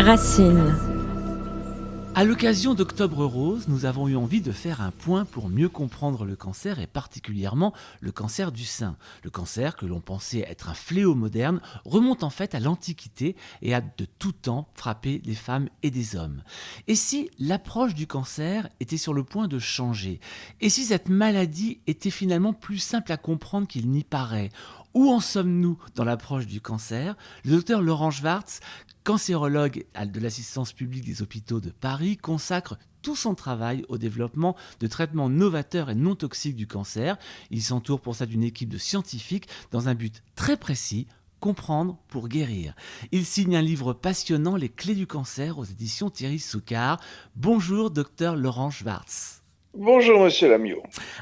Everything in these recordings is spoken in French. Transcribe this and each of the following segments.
Racine. À l'occasion d'Octobre Rose, nous avons eu envie de faire un point pour mieux comprendre le cancer et particulièrement le cancer du sein. Le cancer, que l'on pensait être un fléau moderne, remonte en fait à l'Antiquité et a de tout temps frappé des femmes et des hommes. Et si l'approche du cancer était sur le point de changer? Et si cette maladie était finalement plus simple à comprendre qu'il n'y paraît? Où en sommes-nous dans l'approche du cancer? Le docteur Laurent Schwartz, cancérologue de l'assistance publique des hôpitaux de Paris, consacre tout son travail au développement de traitements novateurs et non toxiques du cancer. Il s'entoure pour ça d'une équipe de scientifiques dans un but très précis: comprendre pour guérir. Il signe un livre passionnant, Les clés du cancer, aux éditions Thierry Soucard. Bonjour, docteur Laurent Schwartz. Bonjour Monsieur Lamiot.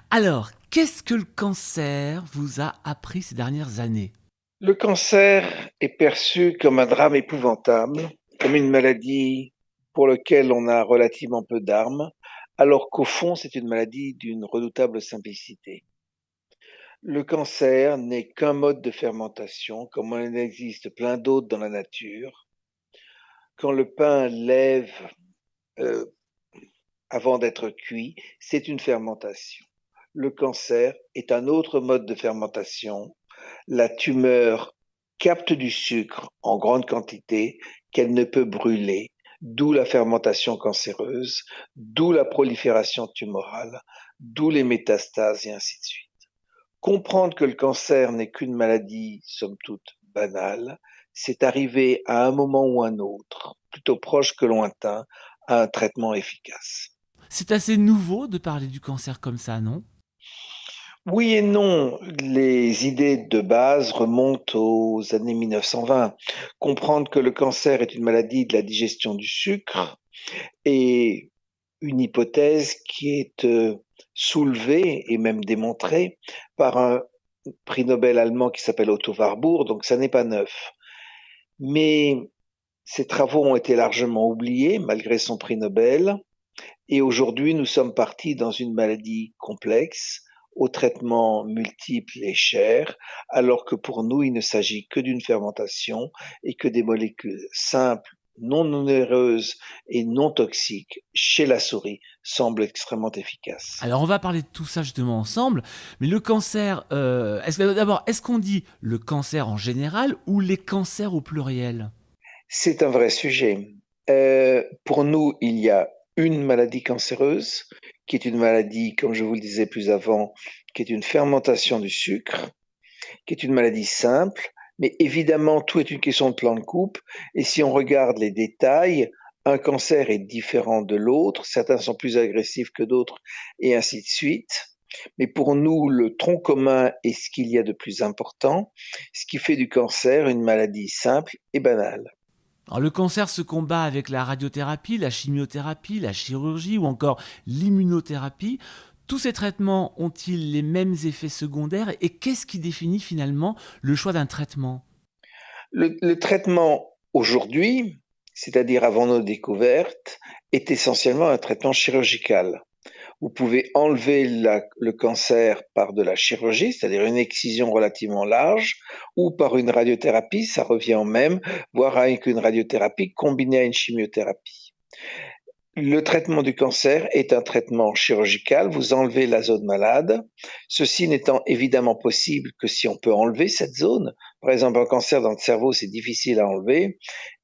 Alors, qu'est-ce que le cancer vous a appris ces dernières années? Le cancer est perçu comme un drame épouvantable, comme une maladie pour laquelle on a relativement peu d'armes, alors qu'au fond c'est une maladie d'une redoutable simplicité. Le cancer n'est qu'un mode de fermentation, comme il en existe plein d'autres dans la nature. Quand le pain lève euh, avant d'être cuit, c'est une fermentation. Le cancer est un autre mode de fermentation. La tumeur capte du sucre en grande quantité qu'elle ne peut brûler, d'où la fermentation cancéreuse, d'où la prolifération tumorale, d'où les métastases et ainsi de suite. Comprendre que le cancer n'est qu'une maladie, somme toute, banale, c'est arriver à un moment ou un autre, plutôt proche que lointain, à un traitement efficace. C'est assez nouveau de parler du cancer comme ça, non? Oui et non, les idées de base remontent aux années 1920. Comprendre que le cancer est une maladie de la digestion du sucre est une hypothèse qui est soulevée et même démontrée par un prix Nobel allemand qui s'appelle Otto Warburg, donc ça n'est pas neuf. Mais ces travaux ont été largement oubliés malgré son prix Nobel, et aujourd'hui nous sommes partis dans une maladie complexe, aux traitements multiples et chers, alors que pour nous, il ne s'agit que d'une fermentation et que des molécules simples, non onéreuses et non toxiques chez la souris semblent extrêmement efficaces. Alors on va parler de tout ça justement ensemble, mais le cancer, est-ce qu'on dit le cancer en général ou les cancers au pluriel? C'est un vrai sujet. Pour nous, il y a une maladie cancéreuse, qui est une maladie, comme je vous le disais plus avant, qui est une fermentation du sucre, qui est une maladie simple, mais évidemment, tout est une question de plan de coupe, et si on regarde les détails, un cancer est différent de l'autre, certains sont plus agressifs que d'autres, et ainsi de suite. Mais pour nous, le tronc commun est ce qu'il y a de plus important, ce qui fait du cancer une maladie simple et banale. Alors le cancer se combat avec la radiothérapie, la chimiothérapie, la chirurgie ou encore l'immunothérapie. Tous ces traitements ont-ils les mêmes effets secondaires et qu'est-ce qui définit finalement le choix d'un traitement? Le traitement aujourd'hui, c'est-à-dire avant nos découvertes, est essentiellement un traitement chirurgical. Vous pouvez enlever le cancer par de la chirurgie, c'est-à-dire une excision relativement large, ou par une radiothérapie, ça revient au même, voire avec une radiothérapie combinée à une chimiothérapie. Le traitement du cancer est un traitement chirurgical, vous enlevez la zone malade, ceci n'étant évidemment possible que si on peut enlever cette zone. Par exemple, un cancer dans le cerveau, c'est difficile à enlever,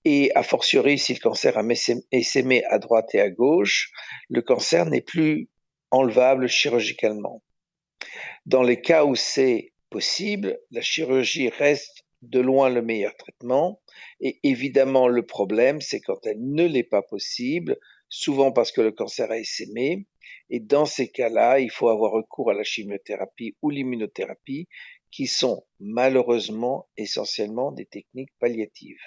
et a fortiori, si le cancer a essaimé à droite et à gauche, le cancer n'est plus enlevable chirurgicalement. Dans les cas où c'est possible, la chirurgie reste de loin le meilleur traitement, et évidemment le problème, c'est quand elle ne l'est pas possible, souvent parce que le cancer a essaimé, et dans ces cas-là, il faut avoir recours à la chimiothérapie ou l'immunothérapie, qui sont malheureusement essentiellement des techniques palliatives.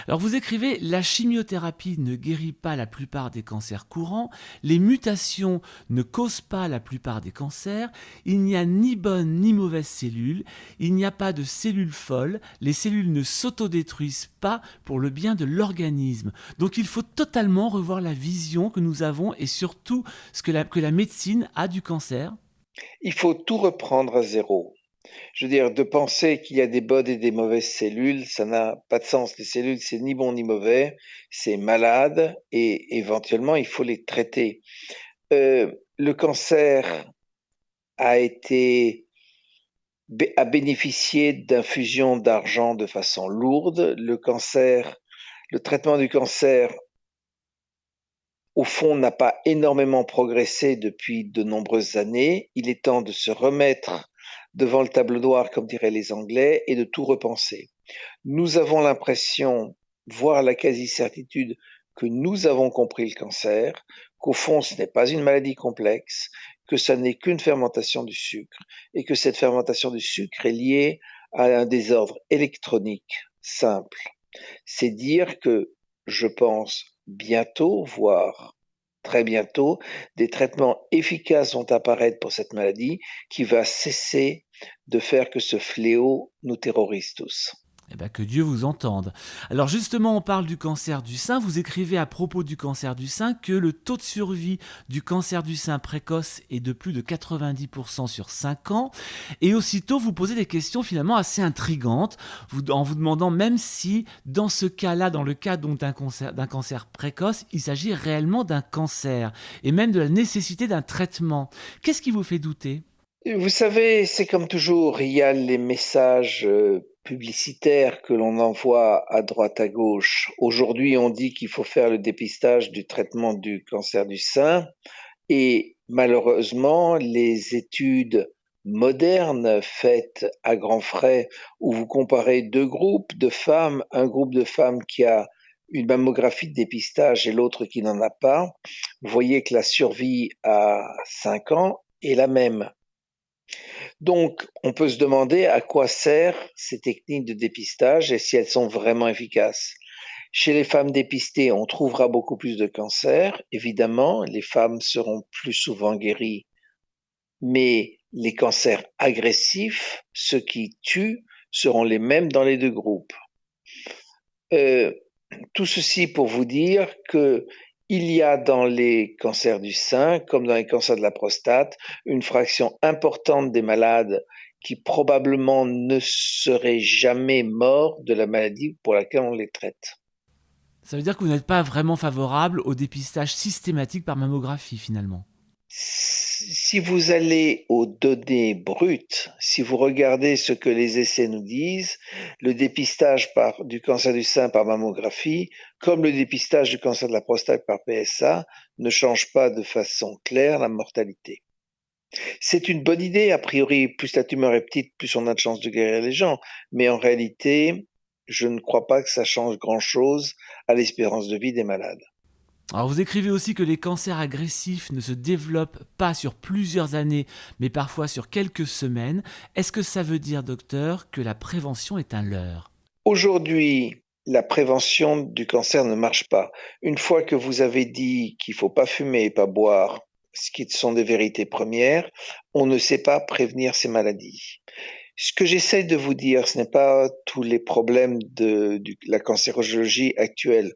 Alors vous écrivez, la chimiothérapie ne guérit pas la plupart des cancers courants, les mutations ne causent pas la plupart des cancers, il n'y a ni bonnes ni mauvaises cellules, il n'y a pas de cellules folles, les cellules ne s'autodétruisent pas pour le bien de l'organisme. Donc il faut totalement revoir la vision que nous avons et surtout que la médecine a du cancer. Il faut tout reprendre à zéro. Je veux dire, de penser qu'il y a des bonnes et des mauvaises cellules, ça n'a pas de sens. Les cellules, c'est ni bon ni mauvais, c'est malade et éventuellement, il faut les traiter. Le cancer a été a bénéficié d'infusions d'argent de façon lourde. Le traitement du cancer, au fond, n'a pas énormément progressé depuis de nombreuses années. Il est temps de se remettre devant le tableau noir, comme diraient les Anglais, et de tout repenser. Nous avons l'impression, voire la quasi-certitude, que nous avons compris le cancer, qu'au fond, ce n'est pas une maladie complexe, que ça n'est qu'une fermentation du sucre, et que cette fermentation du sucre est liée à un désordre électronique simple. C'est dire que, je pense, bientôt, voire très bientôt, des traitements efficaces vont apparaître pour cette maladie qui va cesser de faire que ce fléau nous terrorise tous. Eh ben, que Dieu vous entende. Alors justement, on parle du cancer du sein. Vous écrivez à propos du cancer du sein que le taux de survie du cancer du sein précoce est de plus de 90% sur 5 ans. Et aussitôt, vous posez des questions finalement assez intrigantes, en vous demandant même si, dans ce cas-là, dans le cas donc d'un cancer précoce, il s'agit réellement d'un cancer, et même de la nécessité d'un traitement. Qu'est-ce qui vous fait douter? Vous savez, c'est comme toujours, il y a les messages publicitaires que l'on envoie à droite à gauche. Aujourd'hui, on dit qu'il faut faire le dépistage du traitement du cancer du sein et malheureusement, les études modernes faites à grands frais où vous comparez deux groupes de femmes, un groupe de femmes qui a une mammographie de dépistage et l'autre qui n'en a pas, vous voyez que la survie à 5 ans est la même. Donc, on peut se demander à quoi servent ces techniques de dépistage et si elles sont vraiment efficaces. Chez les femmes dépistées, on trouvera beaucoup plus de cancers. Évidemment, les femmes seront plus souvent guéries, mais les cancers agressifs, ceux qui tuent, seront les mêmes dans les deux groupes. Euh, Tout ceci pour vous dire que il y a dans les cancers du sein, comme dans les cancers de la prostate, une fraction importante des malades qui probablement ne seraient jamais morts de la maladie pour laquelle on les traite. Ça veut dire que vous n'êtes pas vraiment favorable au dépistage systématique par mammographie finalement. Si vous allez aux données brutes, si vous regardez ce que les essais nous disent, le dépistage du cancer du sein par mammographie, comme le dépistage du cancer de la prostate par PSA, ne change pas de façon claire la mortalité. C'est une bonne idée, a priori, plus la tumeur est petite, plus on a de chances de guérir les gens, mais en réalité, je ne crois pas que ça change grand-chose à l'espérance de vie des malades. Alors vous écrivez aussi que les cancers agressifs ne se développent pas sur plusieurs années, mais parfois sur quelques semaines. Est-ce que ça veut dire, docteur, que la prévention est un leurre? Aujourd'hui, la prévention du cancer ne marche pas. Une fois que vous avez dit qu'il ne faut pas fumer et pas boire, ce qui sont des vérités premières, on ne sait pas prévenir ces maladies. Ce que j'essaie de vous dire, ce n'est pas tous les problèmes de la cancérologie actuelle.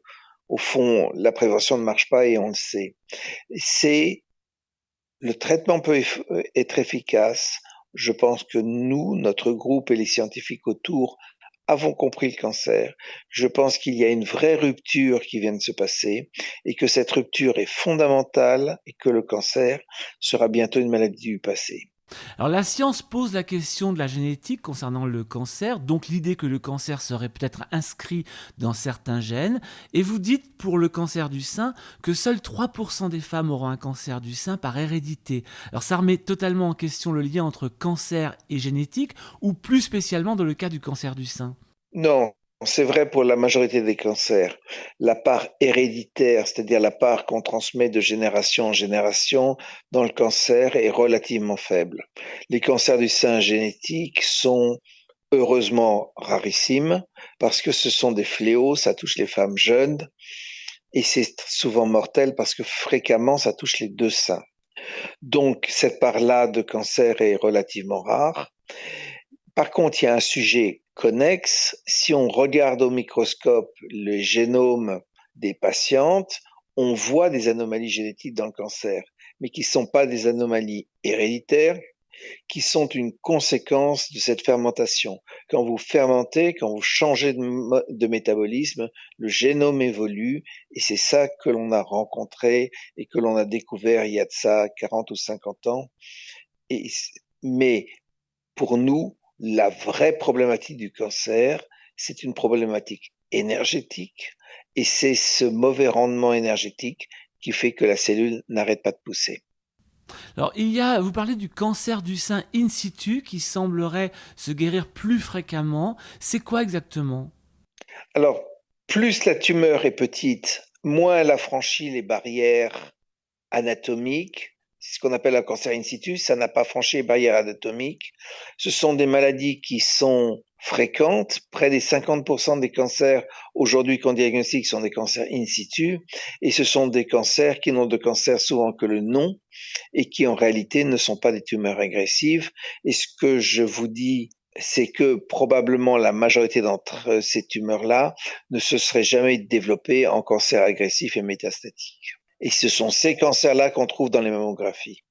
Au fond, la prévention ne marche pas et on le sait. C'est le traitement peut être efficace. Je pense que nous, notre groupe et les scientifiques autour avons compris le cancer. Je pense qu'il y a une vraie rupture qui vient de se passer et que cette rupture est fondamentale et que le cancer sera bientôt une maladie du passé. Alors la science pose la question de la génétique concernant le cancer, donc l'idée que le cancer serait peut-être inscrit dans certains gènes, et vous dites pour le cancer du sein que seuls 3% des femmes auront un cancer du sein par hérédité. Alors ça remet totalement en question le lien entre cancer et génétique, ou plus spécialement dans le cas du cancer du sein. Non, c'est vrai pour la majorité des cancers. La part héréditaire, c'est-à-dire la part qu'on transmet de génération en génération dans le cancer est relativement faible. Les cancers du sein génétiques sont heureusement rarissimes parce que ce sont des fléaux, ça touche les femmes jeunes et c'est souvent mortel parce que fréquemment ça touche les deux seins. Donc cette part-là de cancer est relativement rare. Par contre, il y a un sujet connexe. Si on regarde au microscope le génome des patientes, on voit des anomalies génétiques dans le cancer, mais qui ne sont pas des anomalies héréditaires, qui sont une conséquence de cette fermentation. Quand vous fermentez, quand vous changez de métabolisme, le génome évolue et c'est ça que l'on a rencontré et que l'on a découvert il y a de ça 40 ou 50 ans. Et, mais pour nous, la vraie problématique du cancer, c'est une problématique énergétique et c'est ce mauvais rendement énergétique qui fait que la cellule n'arrête pas de pousser. Alors, vous parlez du cancer du sein in situ qui semblerait se guérir plus fréquemment. C'est quoi exactement? Alors, plus la tumeur est petite, moins elle a franchi les barrières anatomiques. C'est ce qu'on appelle un cancer in situ, ça n'a pas franchi les barrières anatomiques. Ce sont des maladies qui sont fréquentes. Près des 50% des cancers aujourd'hui qu'on diagnostique sont des cancers in situ. Et ce sont des cancers qui n'ont de cancer souvent que le nom et qui en réalité ne sont pas des tumeurs agressives. Et ce que je vous dis, c'est que probablement la majorité d'entre ces tumeurs-là ne se seraient jamais développées en cancer agressif et métastatique. Et ce sont ces cancers-là qu'on trouve dans les mammographies,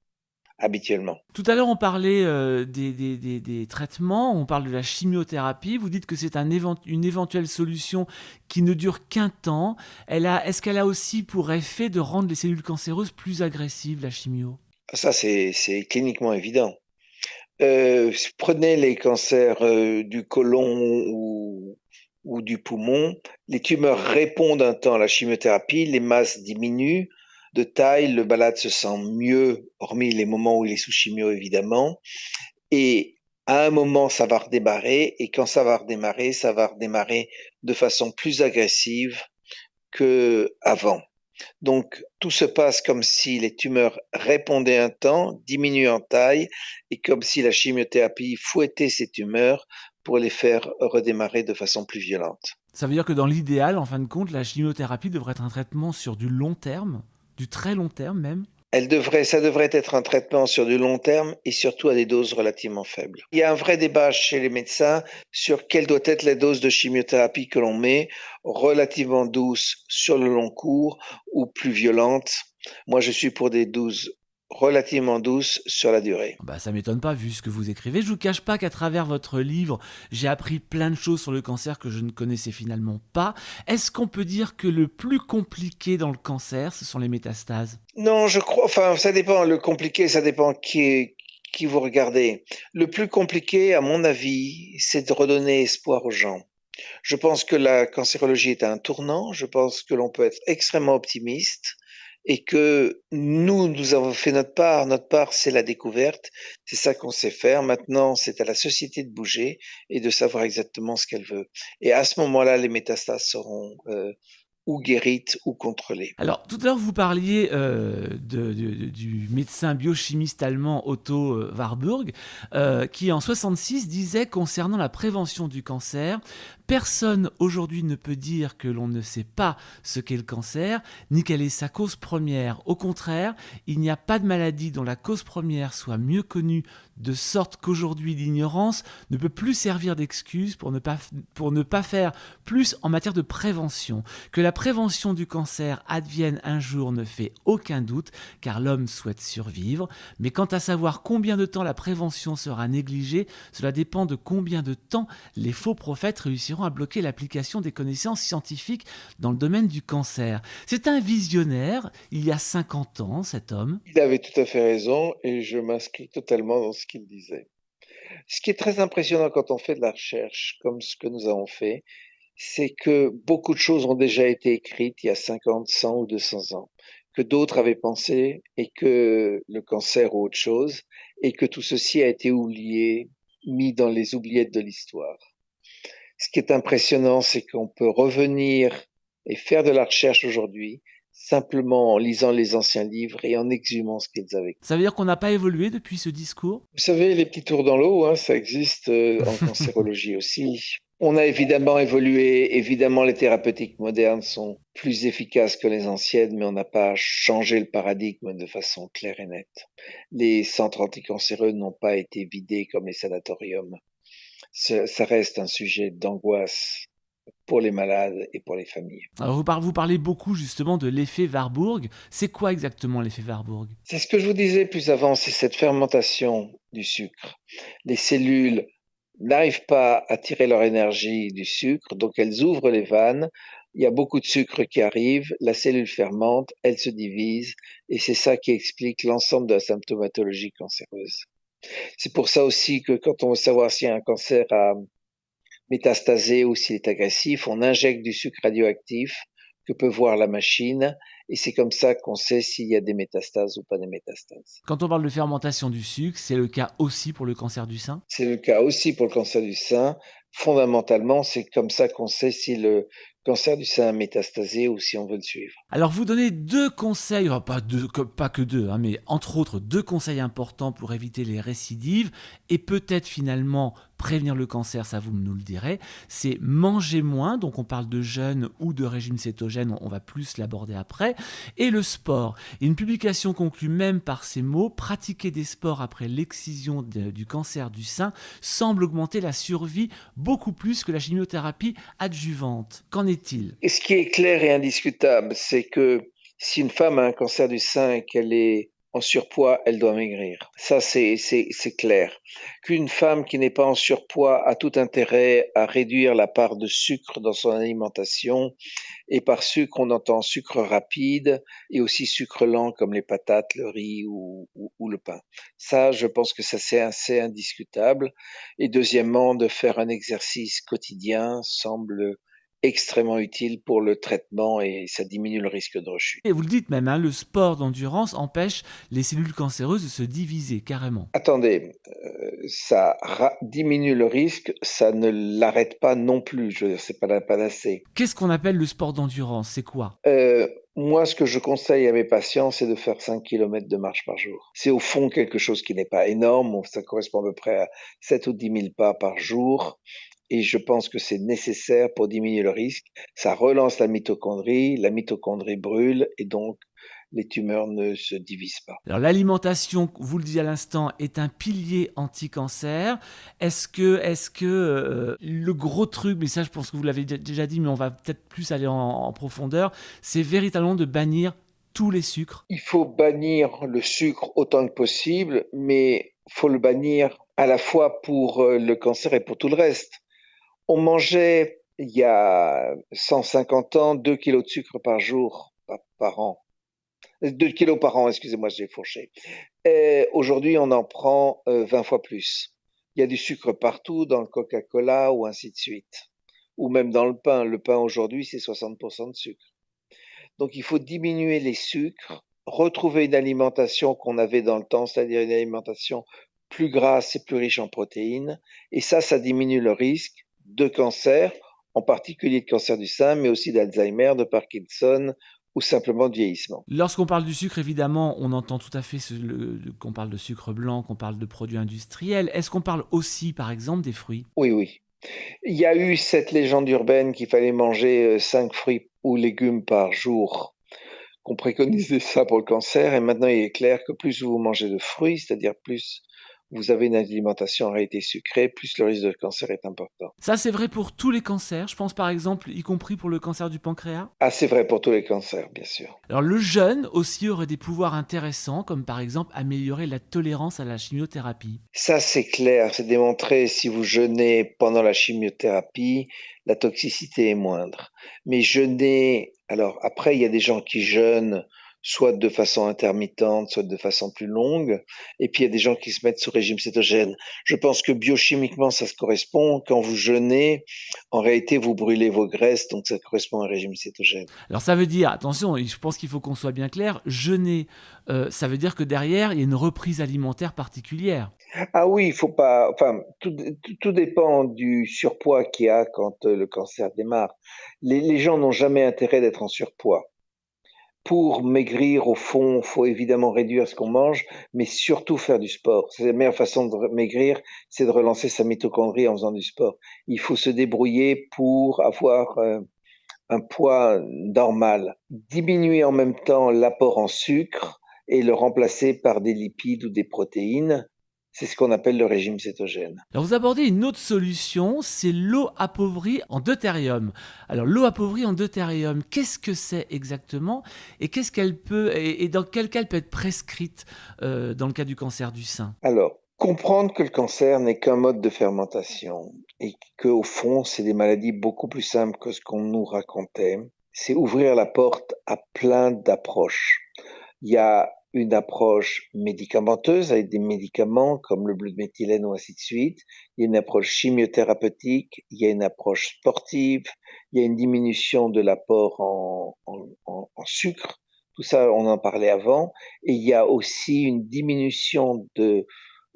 habituellement. Tout à l'heure, on parlait des traitements, on parle de la chimiothérapie. Vous dites que c'est une éventuelle solution qui ne dure qu'un temps. Est-ce qu'elle a aussi pour effet de rendre les cellules cancéreuses plus agressives, la chimio? Ça, c'est cliniquement évident. Prenez les cancers du côlon ou du poumon. Les tumeurs répondent un temps à la chimiothérapie, les masses diminuent de taille, le malade se sent mieux, hormis les moments où il est sous chimio évidemment. Et à un moment, ça va redémarrer, et quand ça va redémarrer de façon plus agressive qu'avant. Donc, tout se passe comme si les tumeurs répondaient un temps, diminuent en taille, et comme si la chimiothérapie fouettait ces tumeurs pour les faire redémarrer de façon plus violente. Ça veut dire que dans l'idéal, en fin de compte, la chimiothérapie devrait être un traitement sur du long terme, du très long terme même. Ça devrait être un traitement sur du long terme et surtout à des doses relativement faibles. Il y a un vrai débat chez les médecins sur quelle doit être la dose de chimiothérapie que l'on met, relativement douce sur le long cours ou plus violente. Moi, je suis pour des doses relativement douces sur la durée. Bah, ça m'étonne pas vu ce que vous écrivez. Je vous cache pas qu'à travers votre livre, j'ai appris plein de choses sur le cancer que je ne connaissais finalement pas. Est-ce qu'on peut dire que le plus compliqué dans le cancer, ce sont les métastases? Non, je crois, enfin, ça dépend. Le compliqué, ça dépend qui vous regardez. Le plus compliqué, à mon avis, c'est de redonner espoir aux gens. Je pense que la cancérologie est à un tournant. Je pense que l'on peut être extrêmement optimiste et que nous avons fait notre part. Notre part, c'est la découverte. C'est ça qu'on sait faire. Maintenant, c'est à la société de bouger et de savoir exactement ce qu'elle veut. Et à ce moment-là, les métastases seront ou guérites ou contrôlées. Alors, tout à l'heure, vous parliez du médecin biochimiste allemand Otto Warburg, qui en 66 disait concernant la prévention du cancer: personne aujourd'hui ne peut dire que l'on ne sait pas ce qu'est le cancer, ni quelle est sa cause première. Au contraire, il n'y a pas de maladie dont la cause première soit mieux connue, de sorte qu'aujourd'hui l'ignorance ne peut plus servir d'excuse pour ne pas faire plus en matière de prévention. Que la prévention du cancer advienne un jour ne fait aucun doute, car l'homme souhaite survivre. Mais quant à savoir combien de temps la prévention sera négligée, cela dépend de combien de temps les faux prophètes réussiront à bloquer l'application des connaissances scientifiques dans le domaine du cancer. C'est un visionnaire, il y a 50 ans, cet homme. Il avait tout à fait raison et je m'inscris totalement dans ce qu'il disait. Ce qui est très impressionnant quand on fait de la recherche, comme ce que nous avons fait, c'est que beaucoup de choses ont déjà été écrites il y a 50, 100 ou 200 ans, que d'autres avaient pensé et que le cancer ou autre chose, et que tout ceci a été oublié, mis dans les oubliettes de l'histoire. Ce qui est impressionnant, c'est qu'on peut revenir et faire de la recherche aujourd'hui simplement en lisant les anciens livres et en exhumant ce qu'ils avaient. Ça veut dire qu'on n'a pas évolué depuis ce discours? Vous savez, les petits tours dans l'eau, hein, ça existe en cancérologie aussi. On a évidemment évolué, évidemment les thérapeutiques modernes sont plus efficaces que les anciennes, mais on n'a pas changé le paradigme de façon claire et nette. Les centres anticancéreux n'ont pas été vidés comme les sanatoriums. Ça reste un sujet d'angoisse pour les malades et pour les familles. Alors vous parlez beaucoup justement de l'effet Warburg. C'est quoi exactement l'effet Warburg? C'est ce que je vous disais plus avant, c'est cette fermentation du sucre. Les cellules n'arrivent pas à tirer leur énergie du sucre, donc elles ouvrent les vannes. Il y a beaucoup de sucre qui arrive, la cellule fermente, elle se divise, et c'est ça qui explique l'ensemble de la symptomatologie cancéreuse. C'est pour ça aussi que quand on veut savoir si un cancer a métastasé ou s'il est agressif, on injecte du sucre radioactif que peut voir la machine, et c'est comme ça qu'on sait s'il y a des métastases ou pas des métastases. Quand on parle de fermentation du sucre, c'est le cas aussi pour le cancer du sein? C'est le cas aussi pour le cancer du sein. Fondamentalement, c'est comme ça qu'on sait si le cancer du sein a métastasé ou si on veut le suivre. Alors vous donnez 2 conseils, enfin pas que 2, hein, mais entre autres 2 conseils importants pour éviter les récidives et peut-être finalement prévenir le cancer, ça vous nous le direz. C'est manger moins, donc on parle de jeûne ou de régime cétogène, on va plus l'aborder après, et le sport. Et une publication conclut même par ces mots: pratiquer des sports après l'excision du cancer du sein semble augmenter la survie beaucoup plus que la chimiothérapie adjuvante. Qu'en est-il? Et ce qui est clair et indiscutable, c'est que si une femme a un cancer du sein et qu'elle est en surpoids, elle doit maigrir. Ça, c'est clair. Qu'une femme qui n'est pas en surpoids a tout intérêt à réduire la part de sucre dans son alimentation. Et par sucre, on entend sucre rapide et aussi sucre lent comme les patates, le riz ou le pain. Ça, je pense que ça, c'est assez indiscutable. Et deuxièmement, de faire un exercice quotidien semble extrêmement utile pour le traitement et ça diminue le risque de rechute. Et vous le dites même, hein, le sport d'endurance empêche les cellules cancéreuses de se diviser carrément. Attendez, ça diminue le risque, ça ne l'arrête pas non plus. Je veux dire, c'est pas la panacée. Qu'est-ce qu'on appelle le sport d'endurance? C'est quoi? Moi, ce que je conseille à mes patients, c'est de faire 5 km de marche par jour. C'est au fond quelque chose qui n'est pas énorme, ça correspond à peu près à 7 ou 10 000 pas par jour. Et je pense que c'est nécessaire pour diminuer le risque. Ça relance la mitochondrie brûle et donc les tumeurs ne se divisent pas. Alors l'alimentation, vous le disiez à l'instant, est un pilier anti-cancer. Est-ce que le gros truc, mais ça je pense que vous l'avez déjà dit, mais on va peut-être plus aller en profondeur, c'est véritablement de bannir tous les sucres? Il faut bannir le sucre autant que possible, mais il faut le bannir à la fois pour le cancer et pour tout le reste. On mangeait il y a 150 ans 2 kilos de sucre par jour, par an. 2 kilos par an, excusez-moi, j'ai fourché. Aujourd'hui, on en prend 20 fois plus. Il y a du sucre partout, dans le Coca-Cola ou ainsi de suite. Ou même dans le pain. Le pain aujourd'hui, c'est 60% de sucre. Donc il faut diminuer les sucres, retrouver une alimentation qu'on avait dans le temps, c'est-à-dire une alimentation plus grasse et plus riche en protéines. Et ça diminue le risque de cancer, en particulier de cancer du sein, mais aussi d'Alzheimer, de Parkinson ou simplement de vieillissement. Lorsqu'on parle du sucre, évidemment, on entend tout à fait qu'on parle de sucre blanc, qu'on parle de produits industriels. Est-ce qu'on parle aussi, par exemple, des fruits? Oui, oui. Il y a eu cette légende urbaine qu'il fallait manger 5 fruits ou légumes par jour, qu'on préconisait ça pour le cancer. Et maintenant, il est clair que plus vous mangez de fruits, c'est-à-dire plus vous avez une alimentation en réalité sucrée, plus le risque de cancer est important. Ça, c'est vrai pour tous les cancers. Je pense par exemple, y compris pour le cancer du pancréas. Ah, c'est vrai pour tous les cancers, bien sûr. Alors le jeûne aussi aurait des pouvoirs intéressants, comme par exemple améliorer la tolérance à la chimiothérapie. Ça, c'est clair, c'est démontré. Si vous jeûnez pendant la chimiothérapie, la toxicité est moindre. Mais jeûner, alors après, il y a des gens qui jeûnent soit de façon intermittente, soit de façon plus longue. Et puis, il y a des gens qui se mettent sous régime cétogène. Je pense que biochimiquement, ça se correspond. Quand vous jeûnez, en réalité, vous brûlez vos graisses, donc ça correspond à un régime cétogène. Alors ça veut dire, attention, je pense qu'il faut qu'on soit bien clair, jeûner, ça veut dire que derrière, il y a une reprise alimentaire particulière. Ah oui, il faut pas. Enfin, tout dépend du surpoids qu'il y a quand le cancer démarre. Les gens n'ont jamais intérêt d'être en surpoids. Pour maigrir, au fond, faut évidemment réduire ce qu'on mange, mais surtout faire du sport. C'est la meilleure façon de maigrir, c'est de relancer sa mitochondrie en faisant du sport. Il faut se débrouiller pour avoir un poids normal. Diminuer en même temps l'apport en sucre et le remplacer par des lipides ou des protéines. C'est ce qu'on appelle le régime cétogène. Alors vous abordez une autre solution, c'est l'eau appauvrie en deutérium. Alors l'eau appauvrie en deutérium, qu'est-ce que c'est exactement et qu'est-ce qu'elle peut et dans quel cas elle peut être prescrite dans le cas du cancer du sein? Alors, comprendre que le cancer n'est qu'un mode de fermentation et qu'au fond, c'est des maladies beaucoup plus simples que ce qu'on nous racontait, c'est ouvrir la porte à plein d'approches. Il y a une approche médicamenteuse avec des médicaments comme le bleu de méthylène ou ainsi de suite. Il y a une approche chimiothérapeutique, il y a une approche sportive, il y a une diminution de l'apport en sucre. Tout ça, on en parlait avant. Et il y a aussi une diminution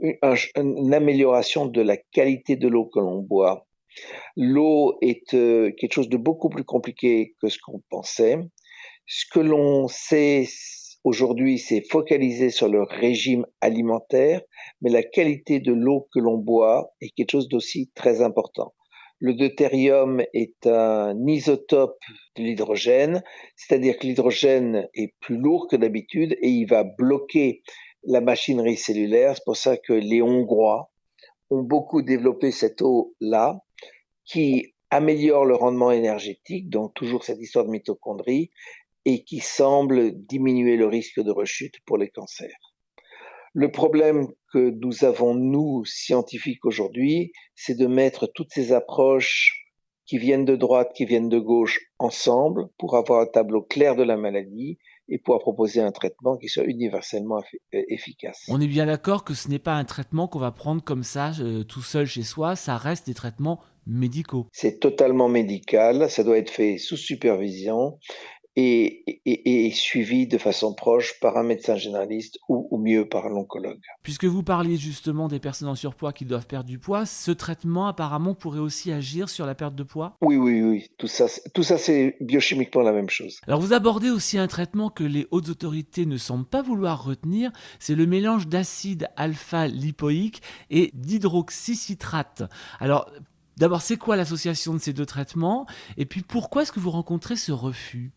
une amélioration de la qualité de l'eau que l'on boit. L'eau est quelque chose de beaucoup plus compliqué que ce qu'on pensait. Ce que l'on sait aujourd'hui, c'est focaliser sur le régime alimentaire, mais la qualité de l'eau que l'on boit est quelque chose d'aussi très important. Le deutérium est un isotope de l'hydrogène, c'est-à-dire que l'hydrogène est plus lourd que d'habitude et il va bloquer la machinerie cellulaire. C'est pour ça que les Hongrois ont beaucoup développé cette eau-là qui améliore le rendement énergétique, donc toujours cette histoire de mitochondrie, et qui semble diminuer le risque de rechute pour les cancers. Le problème que nous avons, nous, scientifiques aujourd'hui, c'est de mettre toutes ces approches qui viennent de droite, qui viennent de gauche, ensemble pour avoir un tableau clair de la maladie et pouvoir proposer un traitement qui soit universellement efficace. On est bien d'accord que ce n'est pas un traitement qu'on va prendre comme ça tout seul chez soi, ça reste des traitements médicaux. C'est totalement médical, ça doit être fait sous supervision et suivi de façon proche par un médecin généraliste ou mieux par l'oncologue. Puisque vous parliez justement des personnes en surpoids qui doivent perdre du poids, ce traitement apparemment pourrait aussi agir sur la perte de poids? Oui, oui, oui, tout ça c'est biochimiquement la même chose. Alors vous abordez aussi un traitement que les hautes autorités ne semblent pas vouloir retenir, c'est le mélange d'acide alpha-lipoïque et d'hydroxycitrate. Alors d'abord, c'est quoi l'association de ces deux traitements? Et puis pourquoi est-ce que vous rencontrez ce refus?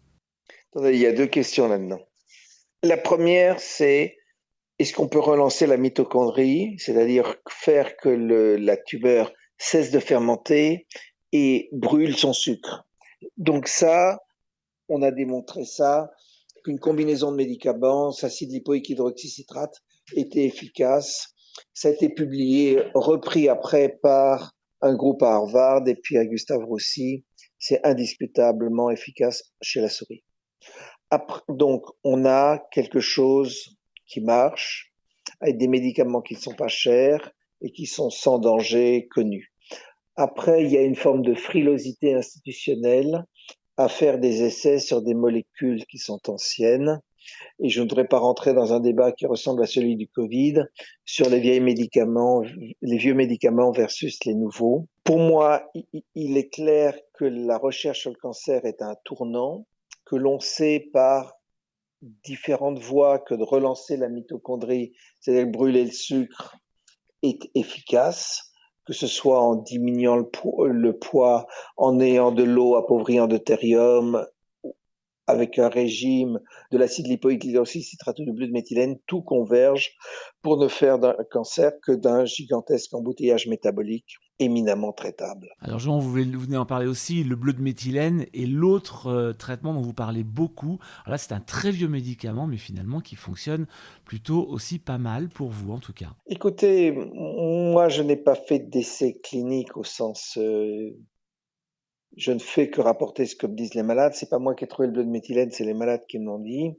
Attendez, il y a deux questions là-dedans. La première, c'est est-ce qu'on peut relancer la mitochondrie, c'est-à-dire faire que la tumeur cesse de fermenter et brûle son sucre. Donc ça, on a démontré ça, qu'une combinaison de médicaments, acide lipoïque, hydroxycitrate, était efficace. Ça a été publié, repris après par un groupe à Harvard et puis à Gustave Roussy. C'est indiscutablement efficace chez la souris. Après, donc, on a quelque chose qui marche avec des médicaments qui ne sont pas chers et qui sont sans danger connus. Après, il y a une forme de frilosité institutionnelle à faire des essais sur des molécules qui sont anciennes. Et je ne voudrais pas rentrer dans un débat qui ressemble à celui du Covid sur les vieux médicaments versus les nouveaux. Pour moi, il est clair que la recherche sur le cancer est un tournant, que l'on sait par différentes voies que de relancer la mitochondrie, c'est-à-dire brûler le sucre, est efficace, que ce soit en diminuant le poids, en ayant de l'eau appauvrie en deutérium, avec un régime de l'acide lipoïque, l'hydroxycitrate ou du bleu de méthylène, tout converge pour ne faire d'un cancer que d'un gigantesque embouteillage métabolique éminemment traitable. Alors Jean, vous venez en parler aussi, le bleu de méthylène et l'autre traitement dont vous parlez beaucoup. Alors là, c'est un très vieux médicament, mais finalement qui fonctionne plutôt aussi pas mal pour vous en tout cas. Écoutez, moi je n'ai pas fait d'essai clinique au sens je ne fais que rapporter ce que me disent les malades. C'est pas moi qui ai trouvé le bleu de méthylène, c'est les malades qui me l'ont dit.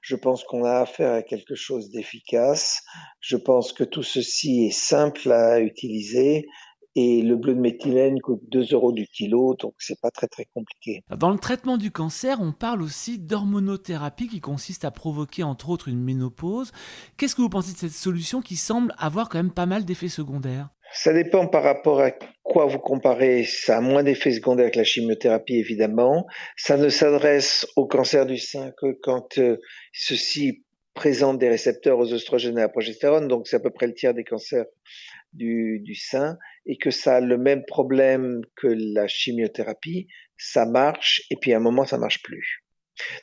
Je pense qu'on a affaire à quelque chose d'efficace. Je pense que tout ceci est simple à utiliser. Et le bleu de méthylène coûte 2 € du kilo, donc c'est pas très très compliqué. Dans le traitement du cancer, on parle aussi d'hormonothérapie qui consiste à provoquer entre autres une ménopause. Qu'est-ce que vous pensez de cette solution qui semble avoir quand même pas mal d'effets secondaires? Ça dépend par rapport à quoi vous comparez. Ça a moins d'effets secondaires que la chimiothérapie, évidemment. Ça ne s'adresse au cancer du sein que quand ceci présente des récepteurs aux oestrogènes et à la progestérone, donc c'est à peu près le tiers des cancers du sein, et que ça a le même problème que la chimiothérapie. Ça marche, et puis à un moment, ça marche plus.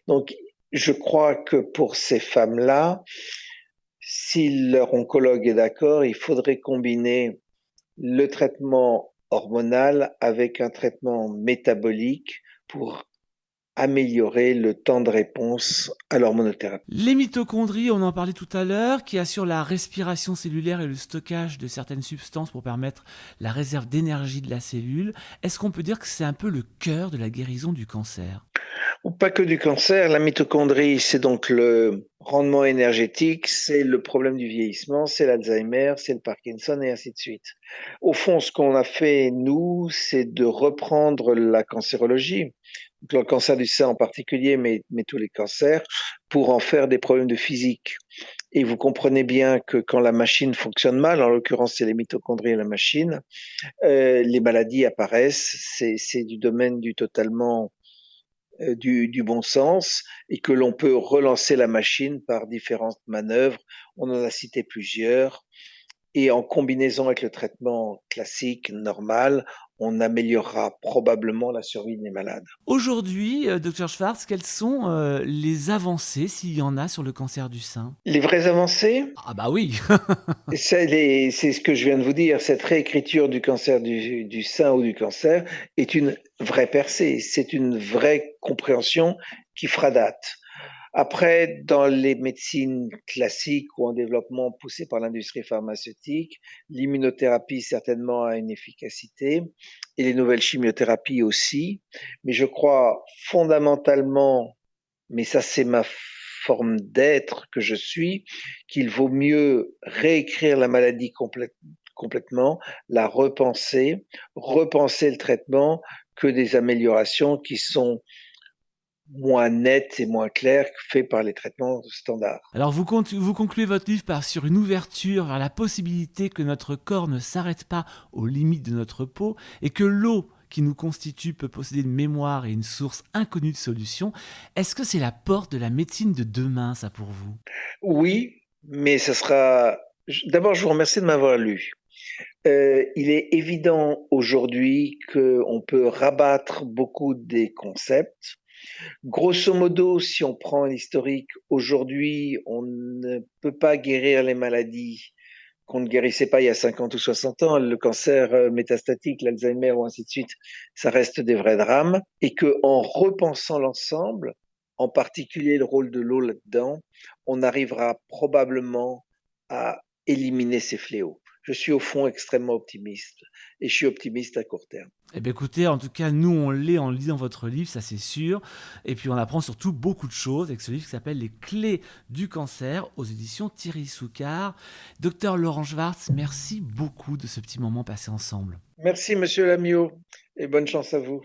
Donc, je crois que pour ces femmes-là, Si leur oncologue est d'accord, il faudrait combiner le traitement hormonal avec un traitement métabolique pour améliorer le temps de réponse à l'hormonothérapie. Les mitochondries, on en parlait tout à l'heure, qui assurent la respiration cellulaire et le stockage de certaines substances pour permettre la réserve d'énergie de la cellule. Est-ce qu'on peut dire que c'est un peu le cœur de la guérison du cancer? Ou pas que du cancer, la mitochondrie, c'est donc le rendement énergétique, c'est le problème du vieillissement, c'est l'Alzheimer, c'est le Parkinson et ainsi de suite. Au fond, ce qu'on a fait, nous, c'est de reprendre la cancérologie, donc le cancer du sein en particulier, mais tous les cancers, pour en faire des problèmes de physique. Et vous comprenez bien que quand la machine fonctionne mal, en l'occurrence c'est les mitochondries et la machine, les maladies apparaissent. C'est du domaine du totalement du bon sens et que l'on peut relancer la machine par différentes manœuvres. On en a cité plusieurs. Et en combinaison avec le traitement classique, normal, on améliorera probablement la survie des malades. Aujourd'hui, Dr Schwartz, quelles sont les avancées, s'il y en a, sur le cancer du sein? Les vraies avancées, Ah bah oui. c'est ce que je viens de vous dire, cette réécriture du cancer du sein ou du cancer est une vraie percée, c'est une vraie compréhension qui fera date. Après, dans les médecines classiques ou en développement poussé par l'industrie pharmaceutique, l'immunothérapie certainement a une efficacité et les nouvelles chimiothérapies aussi. Mais je crois fondamentalement, mais ça c'est ma forme d'être que je suis, qu'il vaut mieux réécrire la maladie complètement, la repenser le traitement que des améliorations qui sont moins net et moins clair que fait par les traitements standards. Alors vous concluez votre livre sur une ouverture vers la possibilité que notre corps ne s'arrête pas aux limites de notre peau et que l'eau qui nous constitue peut posséder une mémoire et une source inconnue de solutions. Est-ce que c'est la porte de la médecine de demain, ça, pour vous? Oui, mais ce sera... D'abord, je vous remercie de m'avoir lu. Il est évident aujourd'hui qu'on peut rabattre beaucoup des concepts. Grosso modo, si on prend l'historique, aujourd'hui, on ne peut pas guérir les maladies qu'on ne guérissait pas il y a 50 ou 60 ans, le cancer métastatique, l'Alzheimer ou ainsi de suite, ça reste des vrais drames, et que en repensant l'ensemble, en particulier le rôle de l'eau là-dedans, on arrivera probablement à éliminer ces fléaux. Je suis au fond extrêmement optimiste, et je suis optimiste à court terme. Eh bien écoutez, en tout cas, nous, on l'est en lisant votre livre, ça c'est sûr. Et puis on apprend surtout beaucoup de choses avec ce livre qui s'appelle Les clés du cancer aux éditions Thierry Soucard. Docteur Laurent Schwartz, merci beaucoup de ce petit moment passé ensemble. Merci, monsieur Lamiot, et bonne chance à vous.